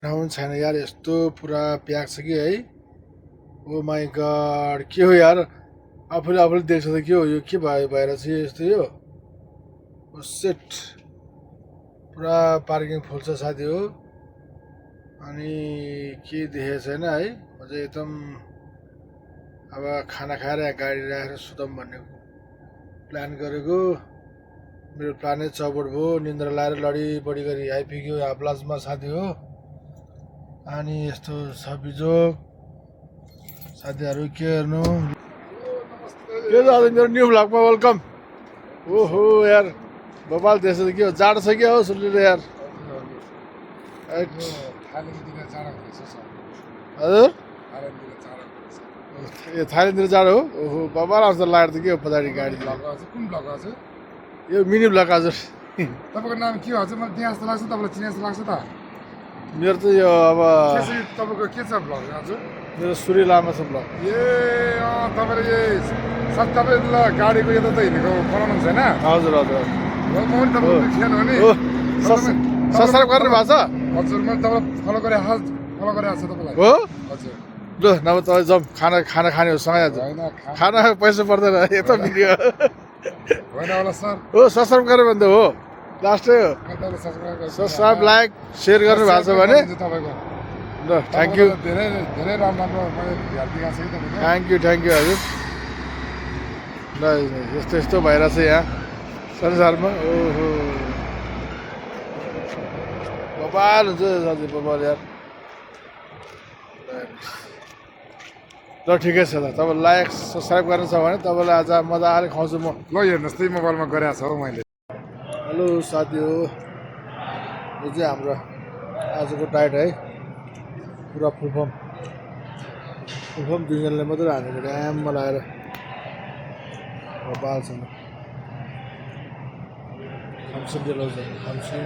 Ground छैन यार, यस्तो पुरा प्याक छ कि है। ओ माई गड, के हो यार, आफूले देख्छ त के हो यो, के भइरहेछ यस्तो यो। सेट पुरा पार्किङ फुल छ साथी हो। अनि के देखेको छैन है, अझै एकदम अब खाना खाएर गाडी राखेर सुतौँ भन्ने प्लान गरेको। मेरो प्लानै चौपट भयो, निन्द्रा लाएर लडी बढी गरी आइपुग्यो हाप्लाजमा साथी हो। अनि यस्तो छ बिजोग साथीहरू, के गर्नु। के छ आज मेरो न्यू भ्लगमा वेलकम। ओहो यार बबाल देश त के हो, जाडो छ क्या हो सुन्नु यार। हजुर ए थाइल्यान्डतिर जाडो हो। ओहो बबाल आउँछ लागेर त के हो पछाडि गाडी। कुन ब्लग आज यो मिनी ब्लग हजुर। तपाईँको नाम के हो हजुर? मलाई त्यहाँ जस्तो लाग्छ, तपाईँलाई चिने जस्तो लाग्छ त। मेरो त यो अब तपाईँको के छ ब्लग हजुर? मेरो सूर्य लामा छ ब्लग। ए तपाईँले साथ तपाईँ ल गाडीको यता त हिँडेको बनाउनुहुन्छ होइन? हजुर हजुर म पनि तपाईँको खेल हो नि। सब्सक्राइब गर्नु भएको छ? हजुर मैले तपाईँलाई फलो गरेको छ तपाईँलाई। हो हजुर ल नभए तपाईँ जाउँ खाना खाने हो सँगै आज। होइन खाना पैसा पर्दैन यता भिडियो होइन होला सर। हो सब्सक्राइब गरेर भने त हो लास्टै हो। तपाईँले सब्सक्राइब लाइक सेयर गर्नु भएको छ भने तपाईँको ल थ्याङ्क यू धेरै धेरै राम्रो मैले ध्यान दिएको छ कि तपाईँको। थ्याङ्क यू हजुर। ल यस्तो यस्तो भइरहेछ यहाँ संसारमा। ओहो बबाल हुन्छ साथी, बबाल यार। ल ठिकै छ त, तपाईँ लाइक सब्सक्राइब गर्नु छ भने तपाईँलाई आज मजाले खुवाउँछु म। ल हेर्नुहोस् त्यही मोबाइलमा गरेको छ हौ मैले। हेलो साथी हो, यो चाहिँ हाम्रो आजको डाइट है। पुरा फुल फर्म 2 जनाले मात्रै हानेको ड्याममा लगाएर बालसँग खामसिङ जलाउँछ खामसिङ।